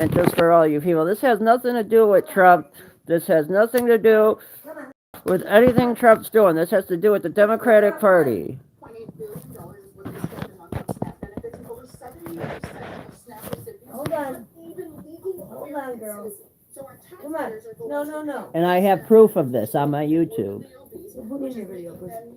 And just for all you people, this has nothing to do with Trump. This has nothing to do with anything Trump's doing. This has to do with the Democratic Party. Hold on. Hold on, girls. Come on. No, no, no. And I have proof of this on my YouTube.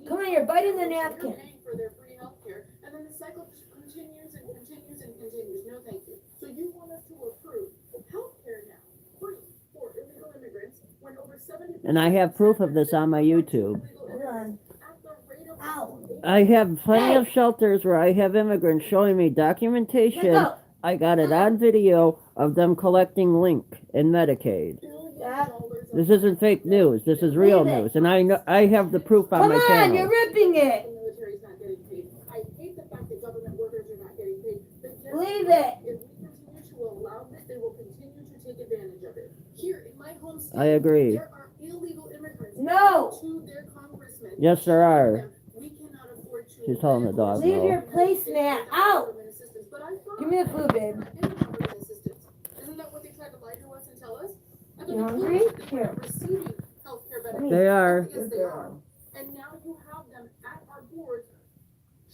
Come on, you're biting the napkin. And then the cycle just continues and continues and continues. No, thank you. So you want us to approve healthcare now, free for illegal immigrants, when over 70%. And I have proof of this on my YouTube. Hold on. Ow. I have plenty of shelters where I have immigrants showing me documentation. I got it on video of them collecting link in Medicaid. This isn't fake news. This is real news, and I know I have the proof on my Come on, channel. you're ripping it. The military's not getting paid. I hate the fact that government workers are not getting paid. But guess Leave what? it. If we continue to allow this, they will continue to take advantage of it. Here in my home state, I agree. there are illegal immigrants No. to their congressmen. Yes, there are. We cannot afford to. She's telling the dog Leave no. your placemat out. But I thought Give me the food, babe. government assistance. Isn't that what they tried to lie to us and tell us? I thought You they hungry? told us that they Here. were receiving healthcare benefits. They are. Yes, they are. And now you have them at our boards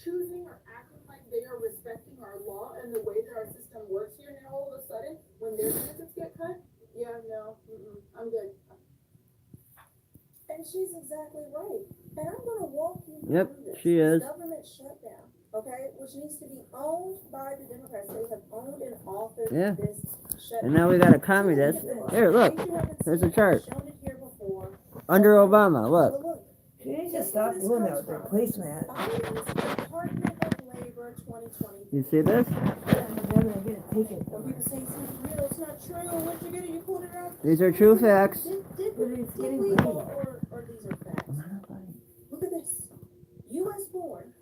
choosing or acting like they are respecting our law and the way that our system works here. Now all of a sudden, when their benefits get cut, yeah, no, I'm good. And she's exactly right. And I'm going to walk you through Yep, this. she is. Government shutdown, okay, which needs to be owned by the Democrats. They have owned and authored Yeah. this shutdown. And now we got a communist. Here, look. There's a chart. Shown it here before. Under Obama, But look. look, You need to stop doing that with their placemat. Biden's Department of Labor 2020. You see this? They're gonna get it taken When from people say something real, it's not true. Where'd you get it? You pulled it out? These are true facts. Did But it's we, getting did we, late. or these are facts? Look at this. U.S. born,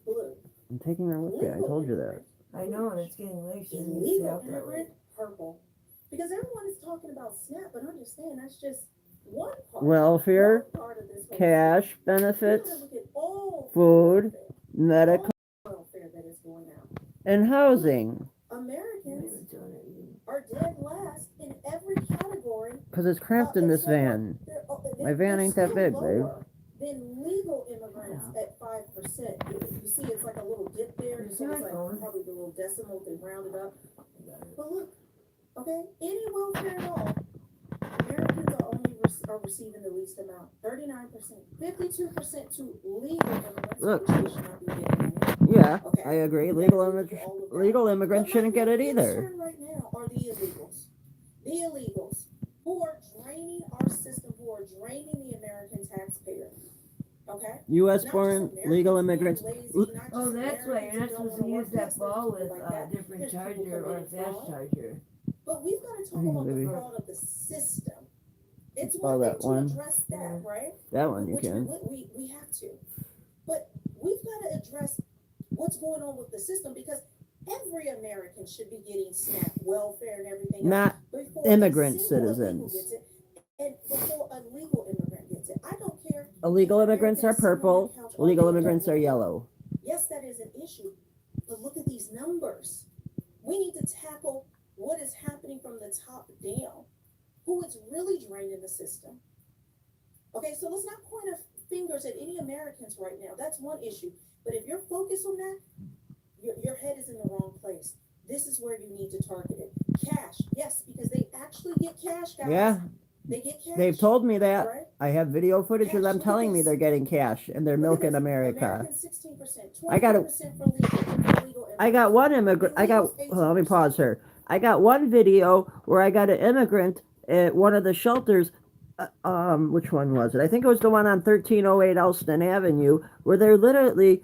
blue. I'm taking her with me. I told you that. I know, and it's getting late. She needs to Illegal out that way. immigrant, purple. Because everyone is talking about SNAP, but understand that's just one part. Welfare, One part of this whole cash thing. benefits, You gotta look at all food, welfare, medical, all welfare that is going out. and housing. Americans are dead last in every category. Because it's cramped in this van. My van ain't that big, babe. Than legal immigrants at 5%. You see, it's like a little dip there. You So see it's my like phone? probably the little decimal they rounded up. But look, okay, any welfare at all, Americans are only are receiving the least amount. 39%, 52% to legal immigrants. Look. Which they should not be getting any. Yeah, Okay. I agree. We Legal, gotta look at all of that. legal immigrants But my shouldn't get it either. concern right now are the illegals. The illegals who are draining our system, who are draining the American taxpayer. Okay? U.S. Not born just legal Americans immigrants. being lazy, not Oh, just that's why you're not Americans who supposed don't to wanna use work that this, ball there's with people a like that. different There's people charger or a committing fast fraud. charger. But we've got to talk Hey, about baby. the fraud of the system. It's Oh, one that thing to one. address that, right? That one you Which can. we have to. But we've got to address what's going on with the system because every American should be getting SNAP, welfare, and everything else Not before immigrant a single citizens. illegal gets it, and before a legal immigrant gets it. I don't care. Illegal if immigrants are Americans sit on purple. that couch all Illegal day immigrants are talking about it. yellow. Yes, that is an issue, but look at these numbers. We need to tackle what is happening from the top down. Who is really draining the system? Okay, so let's not point fingers at any Americans right now. That's one issue. But if you're focused on that, your head is in the wrong place. This is where you need to target it. Cash, yes, because they actually get cash, guys. Yeah, They get cash. they've told me that. right? I have video footage Cash, of them look at telling me this. they're getting cash and they're Look at milking this. America. Americans 16%, I got a- 20% for legal I got one immigrant. I got. Hold on, let me pause her. I got one video where I got an immigrant at one of the shelters. Which one was it? I think it was the one on 1308 Elston Avenue, where they're literally.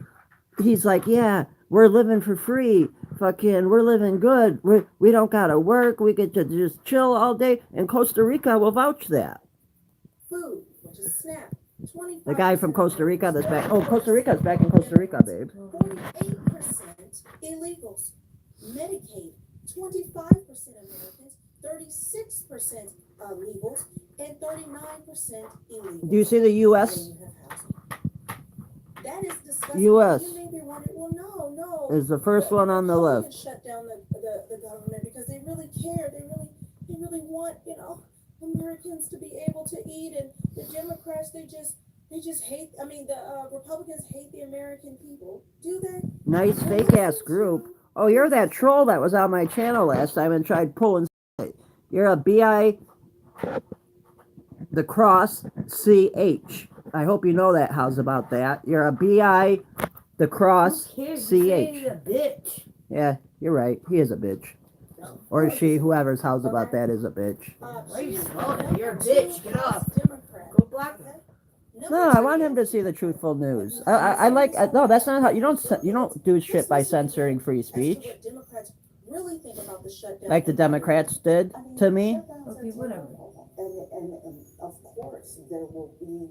He's like, yeah, we're living for free. Fucking, we're living good. We don't gotta work. We get to just chill all day. And Costa Rica will vouch that. food, which is SNAP. 25%. The guy from Costa Rica that's back. Oh, Costa Rica's back in Costa Rica, babe. 48% illegals. Medicaid, 25% Americans, 36% legals, and 39% illegals. Do you see the U.S.? And you have housing. That is disgusting. US. You may be wondering, well, no. Is the first one on the Republicans left. Shut down the government because they really care. They really want, Americans to be able to eat, and the Democrats, they just hate, the Republicans hate the American people. Do they? Nice fake ass group. Oh, you're that troll that was on my channel last time and tried pulling. You're a BI the cross CH. I hope you know that. How's about that? You're a BI the cross CH. A bitch. Yeah, you're right. He is a bitch. Or she, whoever's how's about that is a bitch. Why are you calling? You're a bitch. Get off. Democrat. Go block him. No, I want him to see the truthful news. I like. No, that's not how you don't do shit by censoring free speech, What Democrats really think about the shutdown. like the Democrats did to me. Okay, whatever. And of course, there will be,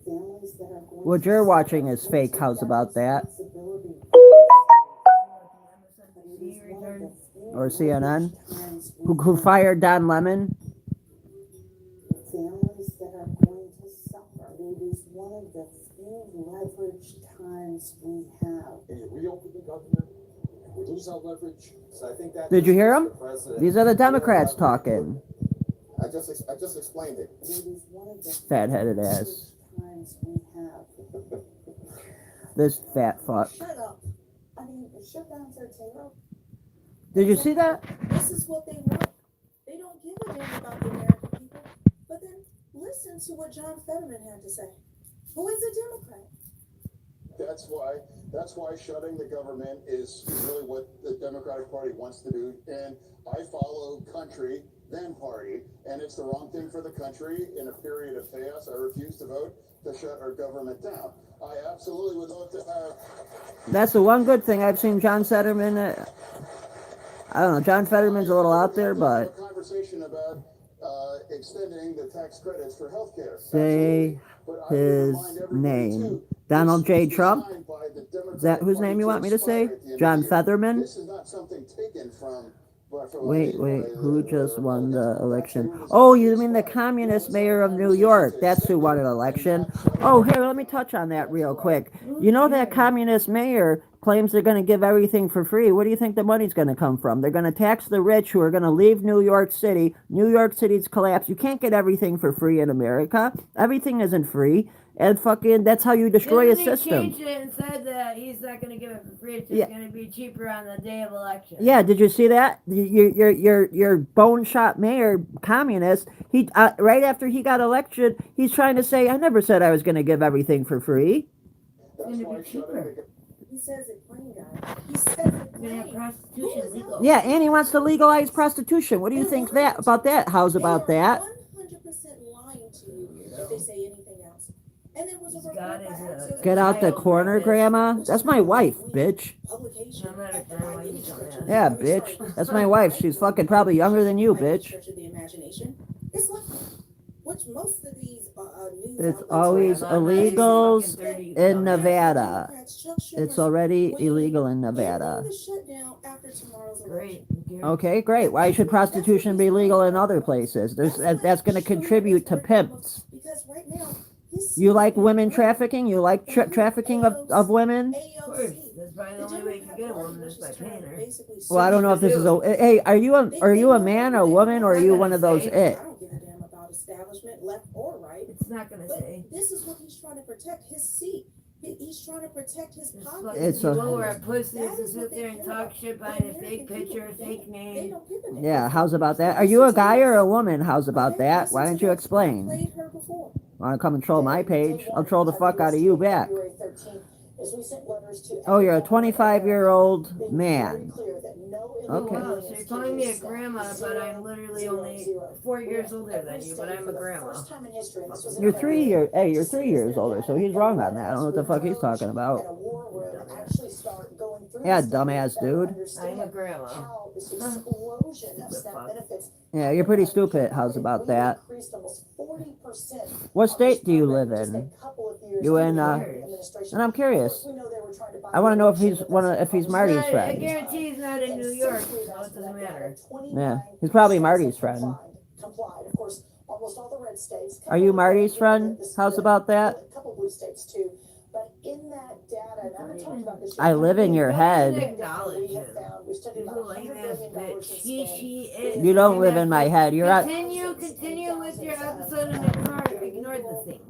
families that are going. What you're watching is fake. How's about that? Or CNN? Who fired Don Lemon? Families that are going to suffer. It is one of the few leverage times we have. Can you reopen the government? We lose our leverage. So I think that. Did you hear him? These are the Democrats talking. I just explained it. It is one of the Fat-headed few ass. leverage times we have. This fat fuck. Shut up. Shutdowns are terrible. Did you see that? This is what they want. They don't give a damn about the American people. But then listen to what John Fetterman had to say, who is a Democrat. That's why shutting the government is really what the Democratic Party wants to do. And I follow country, then party, and it's the wrong thing for the country in a period of chaos. I refuse to vote to shut our government down. I absolutely would love to have. That's the one good thing I've seen John Fetterman. I don't know. John Fetterman's a little out there, but Conversation about extending the tax credits for healthcare. say his name. Donald J. Trump. Is that whose name you want me to say? John Fetterman? This is not something taken from. Wait, who just won the election? Oh, you mean the communist mayor of New York? That's who won an election. Oh, here, let me touch on that real quick. You know that communist mayor claims they're going to give everything for free. Where do you think the money's going to come from? They're going to tax the rich who are going to leave New York City. New York City's collapsed. You can't get everything for free in America. Everything isn't free. And fucking, that's how you destroy a system. He changed it and said that he's not going to give it for free. It's Yeah. going to be cheaper on the day of election. Yeah, did you see that? Your bone shot mayor, communist. He right after he got elected, he's trying to say, "I never said I was going to give everything for free." It's going to be cheaper. He says it plain, guys. He says it We're going to plain. have prostitution legal. Yeah, and he wants to legalize prostitution. What do you think about that? How's about that? 100% lying to you if they say anything else. And there was a God report by is a- Axios Get out the corner, Grandma. That's my wife, bitch. publication No matter at the how Miami you Church come of at it. the- Yeah, I'm bitch. sorry, That's my wife. She's fucking probably younger than you, Miami bitch. Church of the Imagination. It's like, which most of these news It's outlets always are- illegals in Nevada. Nevada. Democrats, Chuck Schumer, It's already we- illegal in they're Nevada. going to shut down after tomorrow's election. Great. Okay, great. Why should prostitution be legal in other places? That's going to contribute to pimps. Because right now, his You like women trafficking? You like trafficking of women? Of course. That's probably the only way you can get a woman is by paying her. Well, I don't know if this is a. Hey, are you a man, a woman, or are you one of those it? I don't give a damn about establishment, left or right. It's not going to But say. this is what he's trying to protect, his seat. He's trying to protect his It's pocket. fucking It's a- people who are pussies to sit there and talk shit behind a fake picture, a fake They name. don't give a damn. Yeah, how's about that? Are you a guy or a woman? How's about Okay, that? listen Why to don't you this. I explain? played her before. Want to come and troll my page? I'll troll the fuck out of you back. February 13th, as we sent letters to Oh, you're a everyone 25-year-old being very man. clear that no Okay. Wow, illegal so you're aliens calling me a can be grandma, stopped. but I'm literally Zero, only zero. 4 years older than you, but I'm a For the grandma. first time in history, and this was in You're February, you're 3 years older, so he's wrong on that. I don't know what the fuck he's talking about. and a war room actually start going through Yeah, this dumbass to better dude. understand I'm a grandma. how this explosion of Stupid SNAP fuck. benefits. Yeah, you're pretty stupid. How's about that? Increased almost 40%. What state do you live Just a in? couple of years You in, into the uh, administration. And I'm curious. We know they were trying to buy I want to know if he's the if he's Marty's I friend. guarantee he's not in New York, so it doesn't matter. Yeah, he's probably Marty's friend. Complied. Of course, almost all the red states. Are you Marty's friend? How's about that? A couple blue states too. But in that data, and I'm talking about this. I live in your head. We have found, we studied about $100 billion in spend. You don't live in my head. You're at. Continue with your episode and ignore the thing.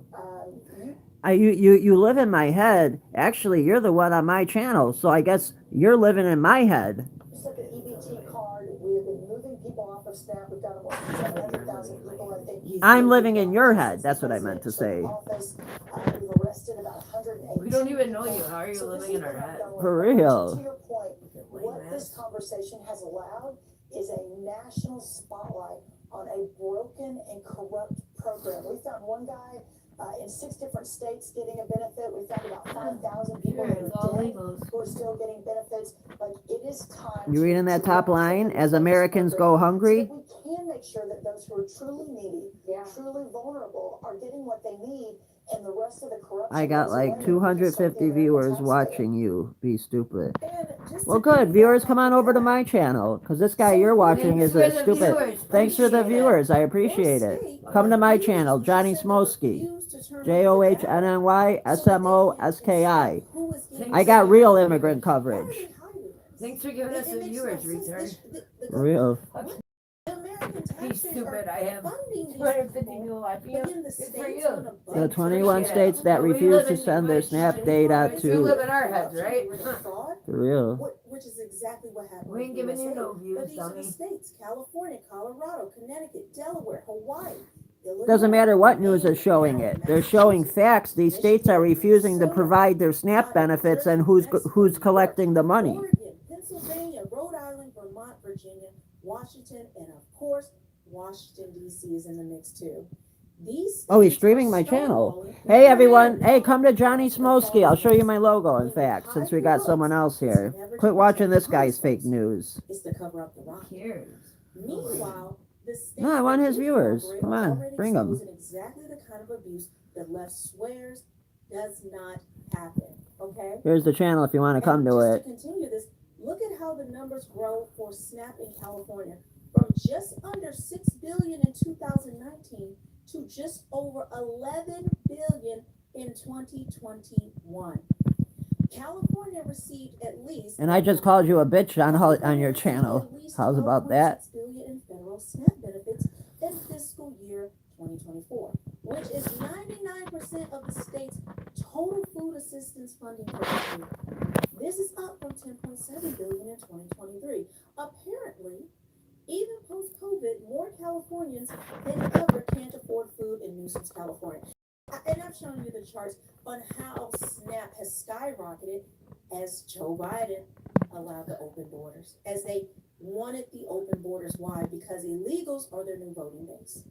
You live in my head. Actually, you're the one on my channel, so I guess you're living in my head. Just like the EBT card, we have been moving people off of SNAP. We've got about 700,000 people, I think. I'm living in your head. That's what I meant to say. We've arrested about 180. We don't even know you. How are you living in our head? For real. To your point, what this conversation has allowed is a national spotlight on a broken and corrupt program. We found one guy in 6 different states getting a benefit. We found about 5,000 people that It's all are dead legals. who are still getting benefits. Like, it is time. You reading that to top line? As Americans go hungry. So that we can make sure that those who are truly needy, truly vulnerable, are getting what they need, and the rest of the corruption. I got goes like away. 250 viewers watching you be stupid. And just Well, to good. give Viewers, that come on over to my channel, because this guy you're watching is a stupid. Thanks for the viewers. I appreciate it. Come to my channel, Johnny Smolsky. JOHNNYSMOSKI. I got real immigrant coverage. Thanks for giving us the viewers, retard. Real. Be stupid. I have 250 people watching you. Good for you. The 21 states that refuse to send their SNAP data You live to. in our heads, right? For real. Which is exactly what happened. We ain't with giving you USA. no views, But these are the dummy. states: California, Colorado, Connecticut, Delaware, Hawaii. Doesn't matter what news is showing it. They're showing facts. These states are refusing to provide their SNAP benefits, and who's collecting the money. Oregon, Pennsylvania, Rhode Island, Vermont, Virginia, Washington, and of course, Washington D.C. is in the mix too. These Oh, he's states streaming are my channel. stonewalling- Hey everyone, hey, come to Johnny Smolsky. I'll show you my logo, in fact, since we got someone else here. Quit watching this guy's fake news. It's to cover up the rock. Cares. Meanwhile, the states No, I want that his do viewers. cooperate Come are on, already bring 'em. exposing exactly the kind of abuse that left swears does not happen. Okay. Here's the channel if you want to come to And it. just to continue this, look at how the numbers grow for SNAP in California, from just under 6 billion in 2019 to just over 11 billion in 2021. California received at least. And I just called you a bitch on your channel. How's about that? 12.6 billion in federal SNAP benefits in fiscal year 2024, which is 99% of the state's total food assistance funding for the year. This is up from 10.7 billion in 2023. Apparently, even post-COVID, more Californians than ever can't afford food in Newsom's California. And I've shown you the charts on how SNAP has skyrocketed as Joe Biden allowed the open borders, as they wanted the open borders. Why? Because illegals are their new voting base.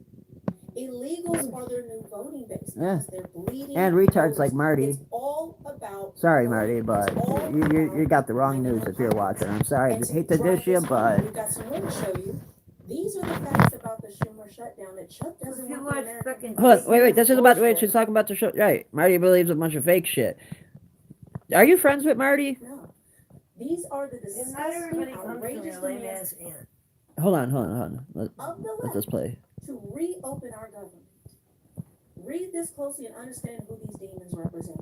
Illegals are their new voting base because they're bleeding. And retards voters. like Marty. It's all about. Sorry, Marty, but you got the wrong news if you're watching. I'm sorry. I hate to dish you, but We've got some more to show you. These are the facts about the Schumer shutdown that Chuck doesn't If you want watch the American fucking- hold on, wait. This is about wait. Bullshit. She's talking about the show. Right, Marty believes a bunch of fake shit. Are you friends with Marty? No. These are the And not disgusting, everybody comes from outrageous your lame demands ass aunt. Hold on. Let of the let left this play. to reopen our government. Read this closely and understand who these demons represent.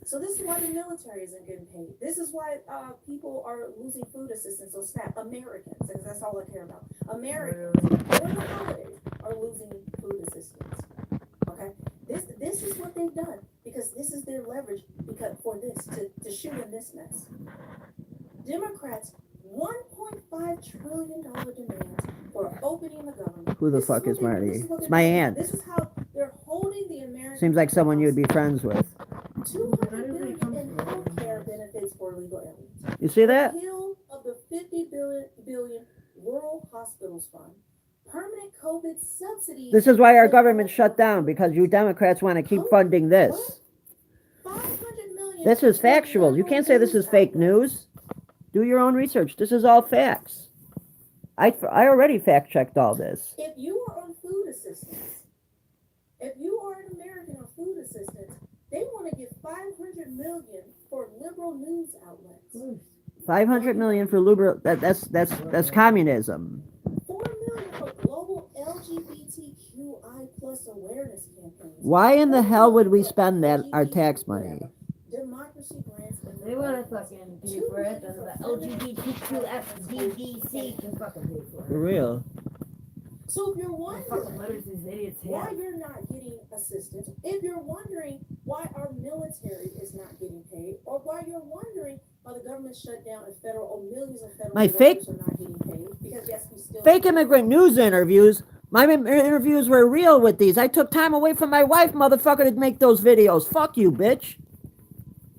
So this is why the military isn't getting paid. This is why people are losing food assistance on SNAP. Americans, because that's all I care about. Americans during the holidays are losing food assistance. Okay, this is what they've done because this is their leverage because for this to shoot in this mess. Democrats $1.5 trillion demands for opening the government. Who the This fuck what is they- Marty? this what It's they're my doing. aunt. This is how they're holding the American. Seems like someone you'd be friends with. 200 billion in healthcare benefits for illegal aliens. You see that? Repeal of the 50 billion rural hospitals fund. Permanent COVID subsidies. This is why our government shut down, because you Democrats want to keep funding this. 500 million. This is factual. You can't say this is fake news. Do your own research. This is all facts. I already fact checked all this. If you are on food assistance, if you are an American on food assistance, they want to give 500 million for liberal news outlets. 500 million for liberal. That's communism. 4 million for global LGBTQI plus awareness campaigns. Why in the hell would we spend that our tax money? Democracy They wanna fucking pay for it, then the LGBTQFDDC can fucking pay for For it. real. So if you're What wondering fucking letters these idiots why have. you're not getting assistance, if you're wondering why our military is not getting paid, or why you're wondering why the government shut down and federal or millions of federal My workers are not getting paid, because yes, we still Fake immigrant news interviews. My interviews were real with these. I took time away from my wife, motherfucker, to make those videos. Fuck you, bitch.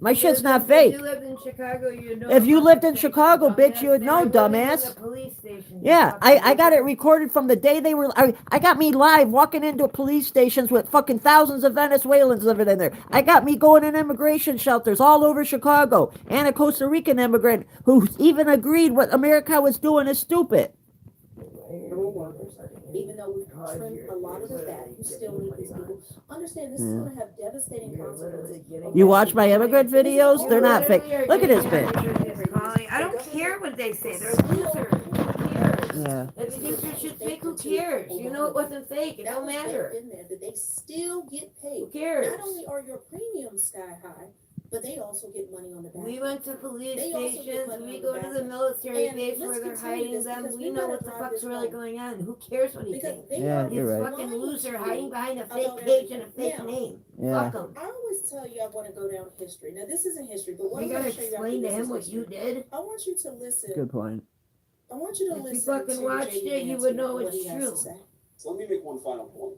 My shit's not fake. If you lived in Chicago, you'd know. If you about lived the in fake Chicago, bitch, you would know, They were living in dumbass. the police station. Yeah, I got it recorded from the day they were. I got me live walking into police stations with fucking thousands of Venezuelans living in there. I got me going in immigration shelters all over Chicago, and a Costa Rican immigrant who even agreed what America was doing is stupid. federal workers, even though we've trimmed a lot of the fat, you still need these people. Understand this is gonna have devastating consequences. You watch my immigrant videos? They're not fake. Look at this bitch. I don't care what they say. They're losers. Who cares? Yeah. If you think your shit's fake, who cares? You know it wasn't fake. It That don't was matter. baked in there, that they still get paid. Who cares? Not only are your premiums sky high, but they also get money on the back. We went to police They also get stations, money we on go the to back the end. military And base let's where they're continue hiding this them, because we we know gotta what the drive fuck's this really home. going on, who cares what he Because thinks? they Yeah, are you're This right. fucking lying loser to hiding you behind a about fake page and a everything. fake Now, name. Yeah. Fuck 'em. I always tell you I want to go down history. Now this isn't history, but what You I'm gotta going to show you after explain to this him is what you history. did. I want you to listen. Good point. I want you to If you listen fucking to watched J.D. it, you Vance would and know what it's he has true. to say. So let me make one final point.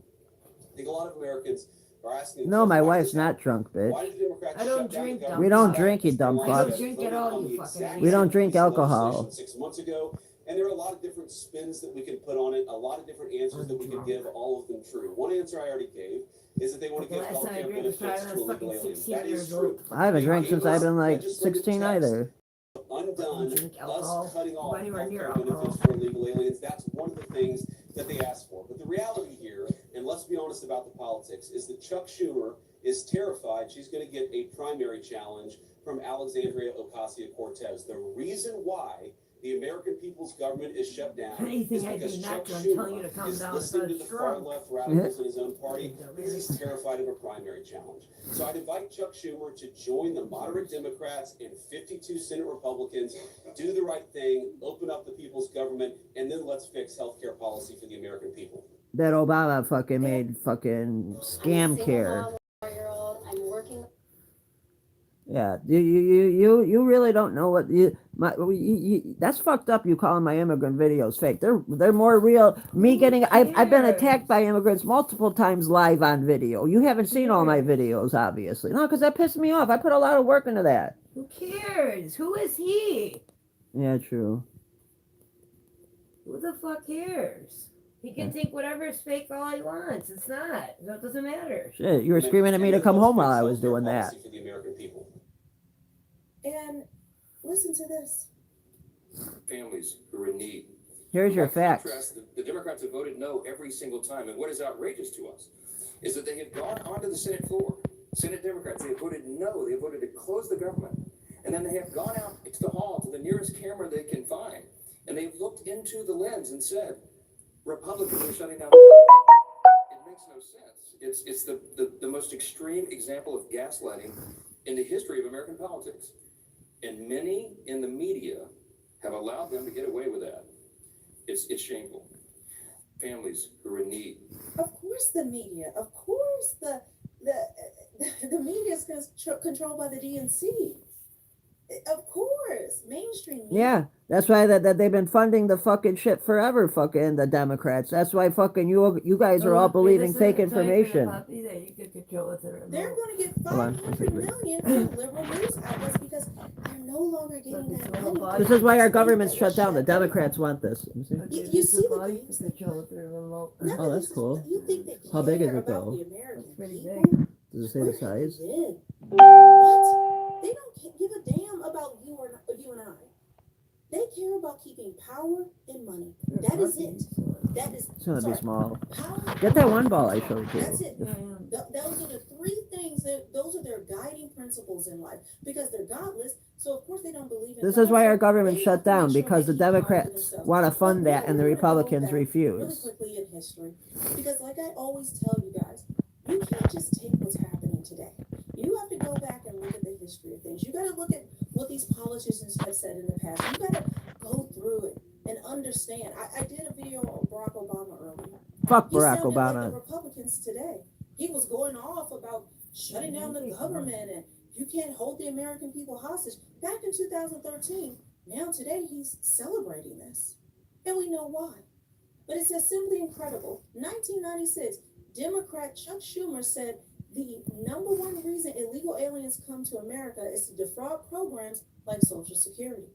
I think a lot of Americans are asking. No, my wife's not drunk, bitch. Why did the Democrats I don't shut down drink, the dumb government? We don't fuck. drink, you dumb They fuck. don't drink at all, voted on you the fucking exact idiot. We don't drink piece of alcohol. legislation 6 months ago, and there are a lot of different spins that we can put on it, a lot of different answers that we can give, all of them true. One answer I already gave is that they want to The give last time I healthcare drank was benefits probably to when I was illegal fucking aliens. 16 That is years true. old. I haven't drank since I've been like Legislative 16 text either. undone Drink alcohol. us cutting off Go anywhere near healthcare benefits alcohol. for illegal aliens. That's one of the things that they asked for. But the reality here, and let's be honest about the politics, is that Chuck Schumer is terrified she's going to get a primary challenge from Alexandria Ocasio-Cortez. The reason why the American people's government is shut down Anything is I'd because be Chuck not drunk telling you to Schumer calm is down listening to if I the was far drunk. left radicals in his own party because he's terrified of a primary challenge. So I'd invite Chuck Schumer to join the moderate Democrats and 52 Senate Republicans, do the right thing, open up the people's government, and then let's fix healthcare policy for the American people. That Obama fucking made fucking scam care. I'm working. Yeah, you really don't know what that's fucked up. You calling my immigrant videos fake? They're more real. Me getting I've been attacked by immigrants multiple times live on video. You haven't seen all my videos, obviously. No, because that pissed me off. I put a lot of work into that. Who cares? Who is he? Yeah, true. Who the fuck cares? He can think whatever is fake all he wants. It's not. So it doesn't matter. Shit, you were screaming at me to come home while I was doing that. Policy for the American people. And listen to this. Families who are in need. Here's your By facts. contrast, the Democrats have voted no every single time. And what is outrageous to us is that they have gone onto the Senate floor. Senate Democrats, they have voted no. They have voted to close the government. And then they have gone out to the hall, to the nearest camera they can find. And they've looked into the lens and said, Republicans are shutting down the government. It makes no sense. It's the most extreme example of gaslighting in the history of American politics. And many in the media have allowed them to get away with that. It's shameful. Families who are in need. Of course the media, of course the media is controlled by the DNC. Of course, mainstream media. Yeah, that's why that they've been funding the fucking shit forever. Fucking the Democrats. That's why fucking you guys are all believing fake information. They're going to get Hold on. $500 million from liberal news outlets because they're no longer getting that money. This is why our government's shut down. The Democrats want this. Let me see. You see the things that Oh, that's cool. You think they How big is care it, though? about the American That's pretty people? Does it say the size? What? They don't give a damn about you and I. They care about keeping power and money. That is it. That is It's gonna be small. power. Get that one ball I showed you. That's it. Those are the three things those are their guiding principles in life because they're godless. So of course they don't believe in This God, is why so our government they shut have to make down sure because the they keep power for Democrats themselves. want to But fund that and the we're gonna go Republicans back Really refuse. quickly in history, because like I always tell you guys, you can't just take what's happening today. You have to go back and look at the history of things. You got to look at what these politicians have said in the past. You got to go through it and understand. I did a video on Barack Obama earlier. Fuck He Barack sounded like Obama. the Republicans today. He was going off about shutting down the government and you can't hold the American people hostage. Back in 2013, now today he's celebrating this. And we know why. But it's just simply incredible. 1996, Democrat Chuck Schumer said the number one reason illegal aliens come to America is to defraud programs like Social Security.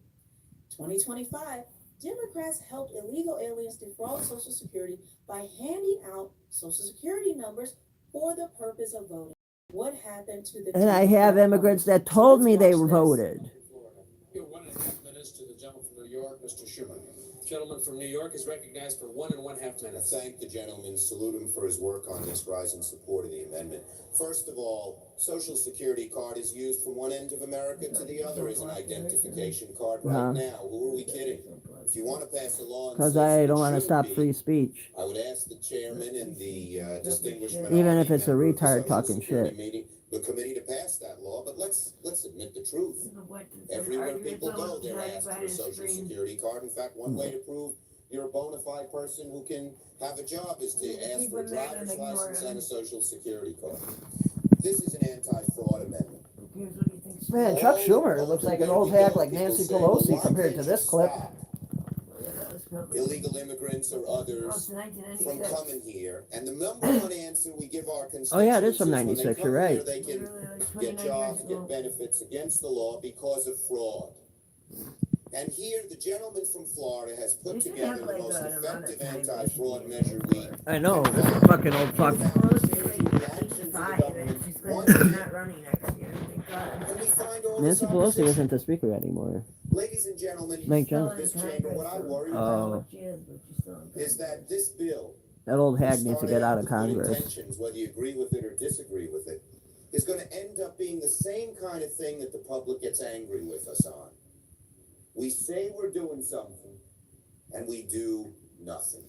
2025, Democrats helped illegal aliens defraud Social Security by handing out Social Security numbers for the purpose of voting. What happened to the And I have immigrants that told me they voted. Your 1.5 minutes to the gentleman from New York, Mr. Schumer. Gentleman from New York is recognized for 1.5 minutes. Thank the gentleman, salute him for his work on this, rise in support of the amendment. First of all, Social Security card is used from one end of America to the other as an identification card right now. Who are we kidding? If you want to pass a law, Because I don't want to stop free speech. I would ask the chairman and the distinguished Even if it's a member of the retard Social talking Security shit. meeting, the committee to pass that law, but let's admit the truth. Everywhere people go, they're asked for a Social Security card. In fact, one way to prove you're a bona fide person who can have a job is to ask for a driver's license and a Social Security card. This is an anti-fraud amendment. Man, Chuck Schumer looks like an old hack like Nancy Pelosi compared to this clip. Illegal immigrants or others from coming here, and the number one answer we give our constituents Oh yeah, it is from when they '96. come You're here, right. they can get jobs, get benefits against the law because of fraud. And here, the gentleman from Florida has put together the most effective anti-fraud measure we. I know, this fucking old fuck. Nancy Pelosi isn't the speaker anymore. Ladies and gentlemen Mike of this chamber, what I worry about is that this bill, That old hag needs to get out of starting with good Congress. intentions, whether you agree with it or disagree with it, is going to end up being the same kind of thing that the public gets angry with us on. We say we're doing something, and we do nothing.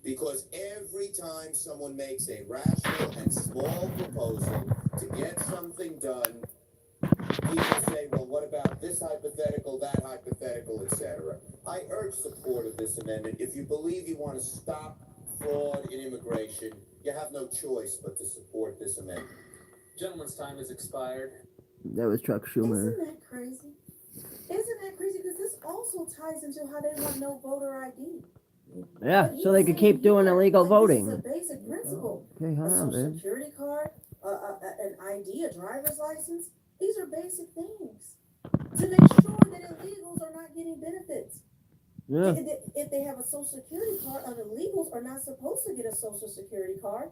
Because every time someone makes a rational and small proposal to get something done, people say, well, what about this hypothetical, that hypothetical, etc. I urge support of this amendment. If you believe you want to stop fraud in immigration, you have no choice but to support this amendment. Gentleman's time has expired. That was Chuck Schumer. Isn't that crazy? Isn't that crazy? Because this also ties into how they want no voter ID. Yeah, so they could keep doing illegal voting. This is a basic principle. Okay, A hold on, social bitch. security card, an ID, a driver's license. These are basic things to make sure that illegals are not getting benefits. Yeah. If they have a social security card, illegals are not supposed to get a social security card.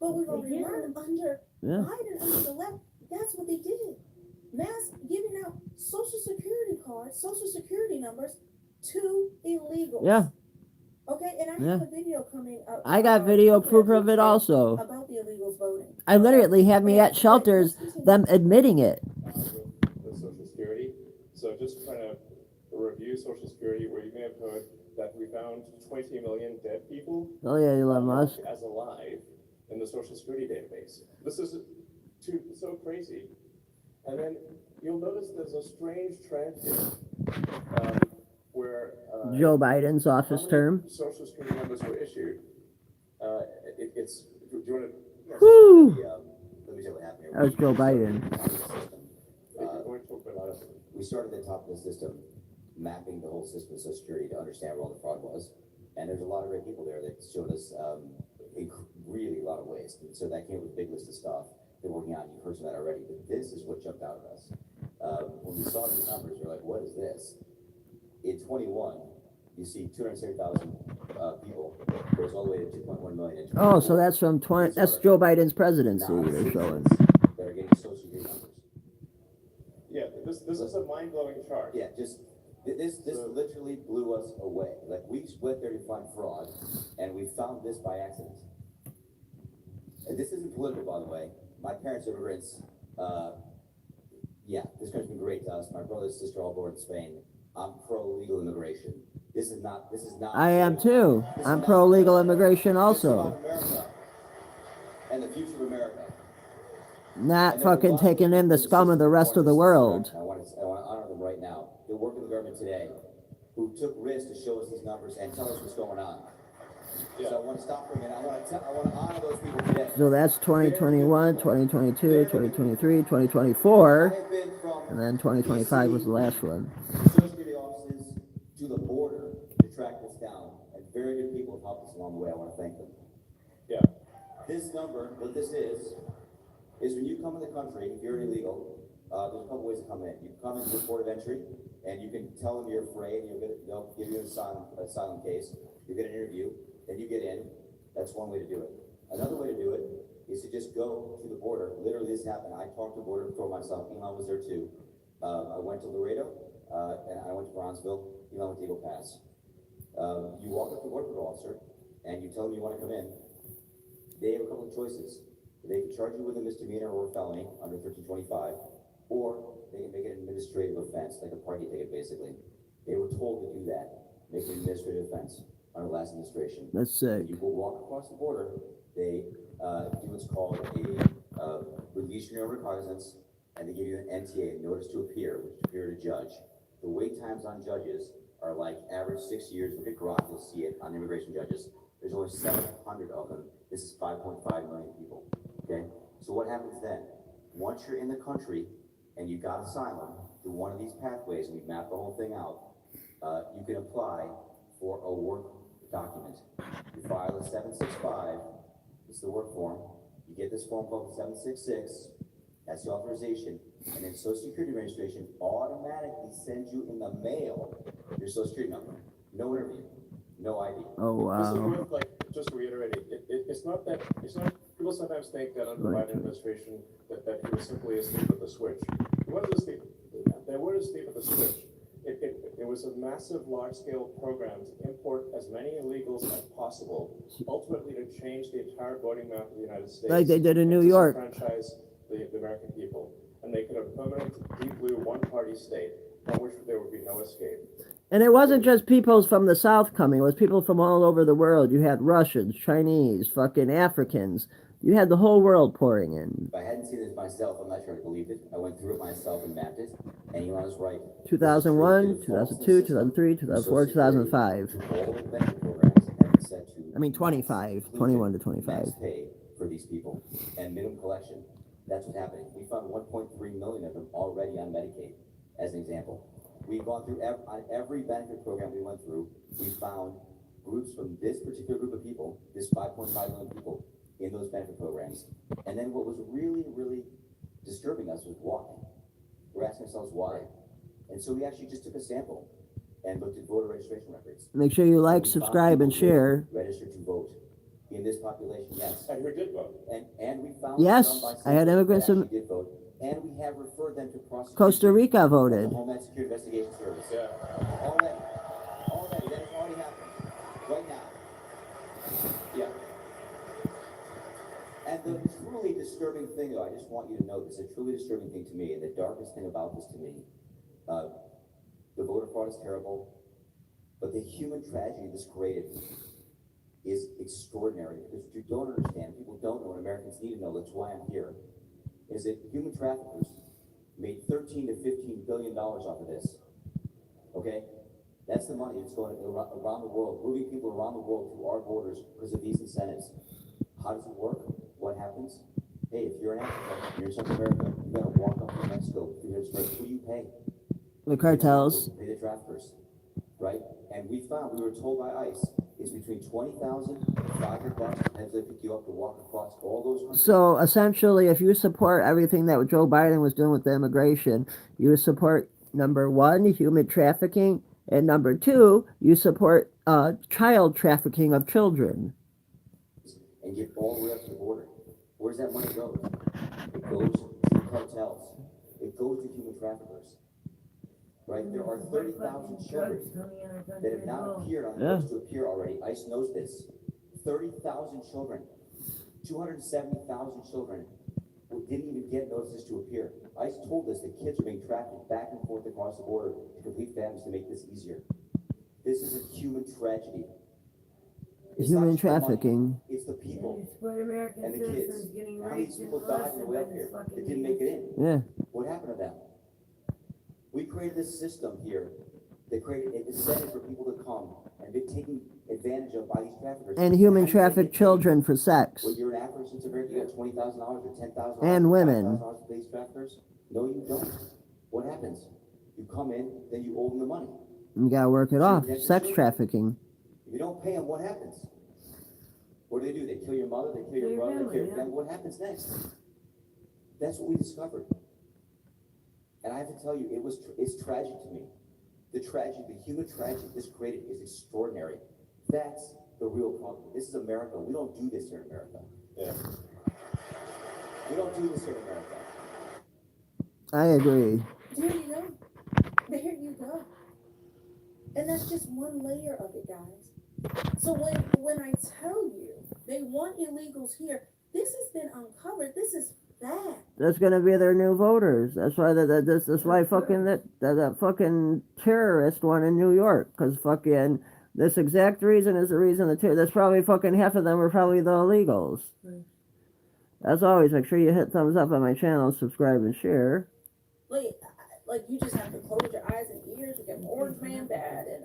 But we've already learned under Biden, under the left, that's what they did. Mass giving out social security cards, social security numbers to illegals. Yeah. Okay, and I have a video coming up. I got video proof of it also. About the illegals voting. I literally have me at shelters, them admitting it. The Social Security. So just kind of review Social Security, where you may have heard that we found 20 million dead people Oh yeah, Elon Musk. as alive in the Social Security database. This is so crazy. And then you'll notice there's a strange trend here, where Joe Biden's office how many term. Social Security numbers were issued. It's. Do you want to? Woo! Let me tell you what happened here. That was Joe Biden. We started at the top of the system, mapping the whole system of Social Security to understand where all the fraud was. And there's a lot of great people there that showed us really a lot of ways. And so that came with a big list of stuff they're working on. You've heard some of that already, but this is what jumped out at us. When we saw these numbers, we're like, what is this? In 21, you see 270,000 people. Goes all the way to 2.1 million. Oh, so that's from 20. That's Joe Biden's presidency they're showing. That are getting Social Security numbers. Yeah, this is a mind-blowing chart. Yeah, just this literally blew us away. Like, we went there to find fraud, and we found this by accident. And this isn't political, by the way. My parents are immigrants. Yeah, this country's been great to us. My brother and sister all born in Spain. I'm pro-legal immigration. This is not. I am too. I'm pro legal immigration This is also. about America and the future of America. not fucking taking in the scum of the rest of the world. I want to honor them right now. They're working with the government today, who took risks to show us these numbers and tell us what's going on. So I want to stop for a minute. I want to honor those people today. So that's 2021, 2022, 2023, 2024, I have been from and then 2025 was the last one. Social Security offices to the border to track this down, and very good people have helped us along the way. I want to thank them. Yeah. This number, what this is when you come in the country, if you're illegal, there's a couple ways to come in. You come into the port of entry, and you can tell them you're afraid, they'll give you an asylum case, you get an interview, then you get in. That's one way to do it. Another way to do it is to just go to the border. Literally, this happened. I talked to the border patrol myself. Elon was there too. I went to Laredo, and I went to Bronzeville. Elon went to Eagle Pass. You walk up to the border patrol officer, and you tell them you want to come in. They have a couple of choices. They can charge you with a misdemeanor or a felony under 1325, or they can make it an administrative offense, like a parking ticket, basically. They were told to do that, make it an administrative offense under the last administration. That's sick. You will walk across the border. They do what's called a release your recognizance, and they give you an NTA, notice to appear, which is to appear to judge. The wait times on judges are like average 6 years. Look at Grok, you'll see it on immigration judges. There's only 700 of them. This is 5.5 million people. Okay, so what happens then? Once you're in the country and you got asylum through one of these pathways, and we map the whole thing out, you can apply for a work document. You file a 765, it's the work form. You get this form called 766, that's the authorization, and then Social Security Administration automatically sends you in the mail your Social Security number. No interview, no ID. Oh, This is wow. worth, like, just reiterating, it's not, people sometimes think that under the Biden administration, that he was simply asleep at the switch. He wasn't asleep, they weren't asleep at the switch. It was a massive, large-scale program to import as many illegals as possible, ultimately to change the entire voting map of the United States. Like they did in New and York. disenfranchise the American people, and make it a permanent, deep blue, one-party state from which there would be no escape. And it wasn't just people from the South coming, it was people from all over the world. You had Russians, Chinese, fucking Africans. You had the whole world pouring in. If I hadn't seen this myself, I'm not sure I believed it. I went through it myself and mapped it, and Elon is right. 2001, 2002, 2003, 2004, 2005. All the benefit programs have been set to. I mean 25, 21 to 25. Max pay for these people and minimum collection. That's what's happening. We found 1.3 million of them already on Medicaid, as an example. We've gone through on every benefit program we went through. We found groups from this particular group of people, this 5.5 million people, in those benefit programs. And then what was really, really disturbing us was why. We're asking ourselves why. And so we actually just took a sample and looked at voter registration records. Make sure you like, subscribe, and share. Registered to vote. In this population, yes. And who did vote? And we found Yes, some by I had immigrants that in actually did vote. And we have referred them to prosecution. Costa Rica The voted. Homeland Security Investigation Service. Yeah. Already, that has already happened, right now. Yeah. And the truly disturbing thing, though, I just want you to know this, the truly disturbing thing to me, and the darkest thing about this to me, the voter fraud is terrible, but the human tragedy this created is extraordinary, because what you don't understand, people don't know, and Americans need to know, that's why I'm here, is that human traffickers made $13 to $15 billion off of this. Okay? That's the money that's going around the world, moving people around the world to our borders because of these incentives. How does it work? What happens? Hey, if you're in Africa, you're in South America, you gotta walk up to Mexico, who do you pay? The cartels. Pay the traffickers, right? And we were told by ICE, it's between $20,000 and $500 depends if they pick you up to walk across all those countries. So essentially, if you support everything that Joe Biden was doing with the immigration, you would support number one, human trafficking, and number two, you support child trafficking of children. And get all the way up to the border. Where does that money go? It goes to the cartels. It goes to human traffickers. Right? There are 30,000 children that have not appeared on the list to appear already. ICE knows this. 30,000 children. 270,000 children who didn't even get notices to appear. ICE told us that kids are being trafficked back and forth across the border to complete families to make this easier. This is a human tragedy. It's not Human just the money, trafficking. it's the people. But American And the citizens kids. getting How many raped people and died on busted the by way up this here fucking that didn't make it in? Yeah. What happened to them? We created this system here that created an incentive for people to come and be taken advantage of by these traffickers. And human How do you think trafficked it children for sex. When you're an African American, you got $20,000 or $10,000 And women. $5,000 for these traffickers? No, you don't. What happens? You come in, then you owe them the money. You gotta work it off. Sex trafficking. If you don't pay them, what happens? What do? They kill your mother, they kill your Kill your brother, they family, kill your yeah. family. What happens next? That's what we discovered. And I have to tell you, it's tragic to me. The tragedy, the human tragedy this created is extraordinary. That's the real problem. This is America. We don't do this here in America. Yeah. We don't do this here in America. I agree. There you go. There you go. And that's just one layer of it, guys. So when I tell you they want illegals here, this has been uncovered. This is bad. That's gonna be their new voters. That's why that's why fucking that fucking terrorist one in New York. Cause fucking this exact reason is the reason that's probably fucking half of them are probably the illegals. Right. As always, make sure you hit thumbs up on my channel, subscribe and share. Like you just have to close your eyes and ears. We got Orange Man bad and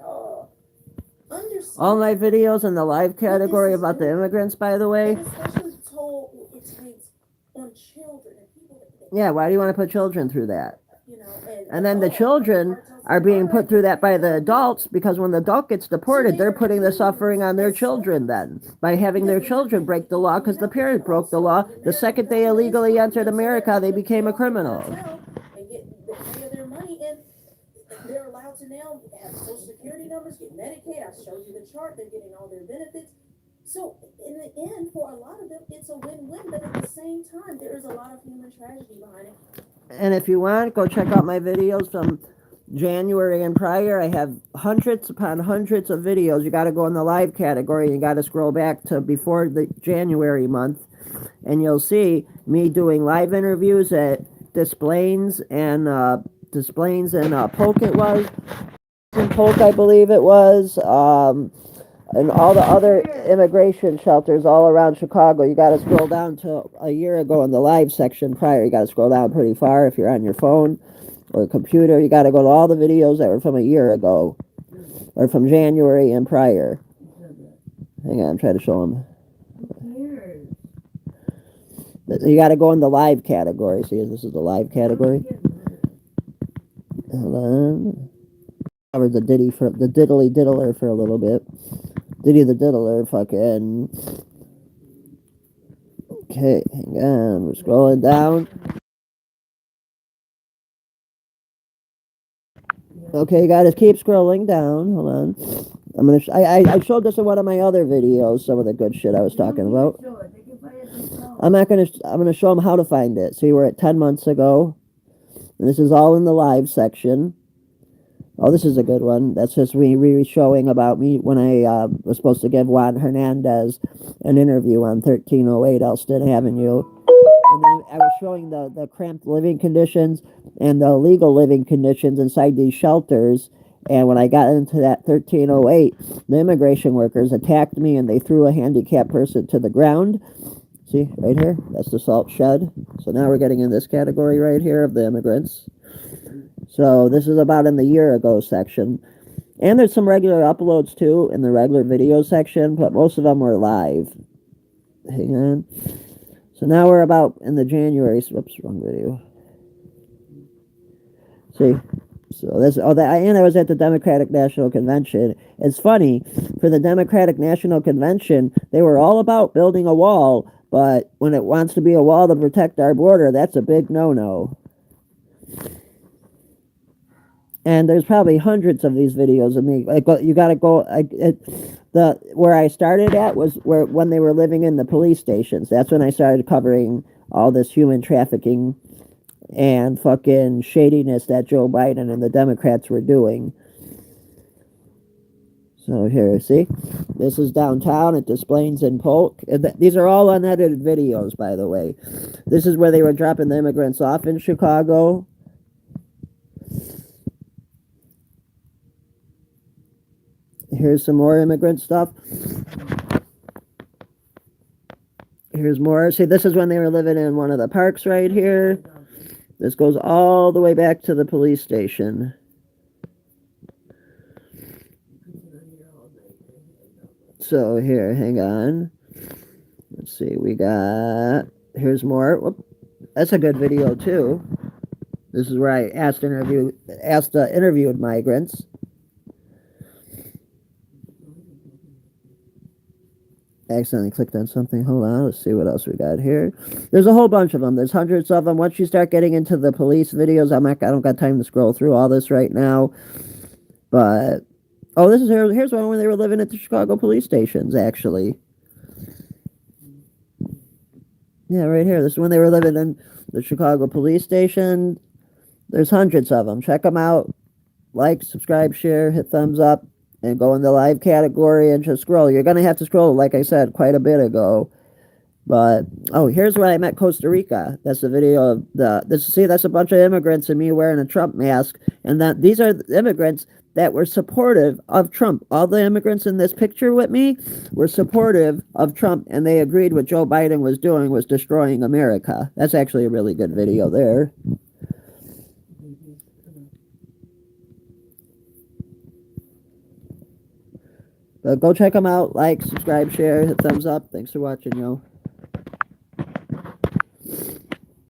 understand. All my videos in the live category about the immigrants, by the way. And especially toll it takes on children and people that Yeah, why do you want to put children through that? you know, And then the children are being put through that by the adults, because when the adult gets deported, they're putting the suffering on their children then, by having their children break the law because the parent broke the law. The second they illegally entered America, they became a criminal. and get the pay of their money, and they're allowed to now have social security numbers, get Medicaid. I showed you the chart. They're getting all their benefits. So in the end, for a lot of them, it's a win-win. But at the same time, there is a lot of human tragedy behind it. And if you want, go check out my videos from January and prior. I have hundreds upon hundreds of videos. You got to go in the live category. You got to scroll back to before the January month, and you'll see me doing live interviews at Des Plaines and Polk. It was in Polk, I believe it was. And all the other immigration shelters all around Chicago. You got to scroll down to a year ago in the live section prior. You got to scroll down pretty far if you're on your phone or computer. You got to go to all the videos that were from a year ago or from January and prior. Hang on, I'm trying to show them. You got to go in the live category. See, this is the live category. Hold on. Covered the diddly diddler for a little bit. Diddy the diddler, fucking. Okay, hang on. We're scrolling down. Okay, gotta keep scrolling down. Hold on. I showed this in one of my other videos. Some of the good shit I was talking about. I'm gonna show them how to find it. See, we're at 10 months ago. And this is all in the live section. Oh, this is a good one. That's just me showing about me when I was supposed to give Juan Hernandez an interview on 1308 Elston Avenue. And then I was showing the cramped living conditions and the illegal living conditions inside these shelters. And when I got into that 1308, the immigration workers attacked me and they threw a handicapped person to the ground. See, right here? That's the salt shed. So now we're getting in this category right here of the immigrants. So this is about in the year ago section. And there's some regular uploads too in the regular video section, but most of them were live. Hang on. So now we're about in the January, whoops, wrong video. See? So this, and I was at the Democratic National Convention. It's funny, for the Democratic National Convention, they were all about building a wall, but when it wants to be a wall to protect our border, that's a big no-no. And there's probably hundreds of these videos of me. Like, you gotta go. Where I started at was when they were living in the police stations. That's when I started covering all this human trafficking and fucking shadiness that Joe Biden and the Democrats were doing. So here, see, this is downtown at Des Plaines and Polk. These are all unedited videos, by the way. This is where they were dropping the immigrants off in Chicago. Here's some more immigrant stuff. Here's more. See, this is when they were living in one of the parks right here. This goes all the way back to the police station. So here, hang on. Let's see, we got, here's more. Whoop. That's a good video too. This is where I interviewed migrants. Accidentally clicked on something. Hold on, let's see what else we got here. There's a whole bunch of them. There's hundreds of them. Once you start getting into the police videos, I don't got time to scroll through all this right now. But oh, here's one when they were living at the Chicago police stations, actually. Yeah, right here. This is when they were living in the Chicago police station. There's hundreds of them. Check them out. Like, subscribe, share, hit thumbs up. And go in the live category and just scroll. You're going to have to scroll, like I said, quite a bit ago. But, oh, here's where I met Costa Rica. That's the video of that's a bunch of immigrants and me wearing a Trump mask. And these are the immigrants that were supportive of Trump. All the immigrants in this picture with me were supportive of Trump, and they agreed what Joe Biden was doing was destroying America. That's actually a really good video there. But go check them out. Like, subscribe, share, hit thumbs up. Thanks for watching, yo.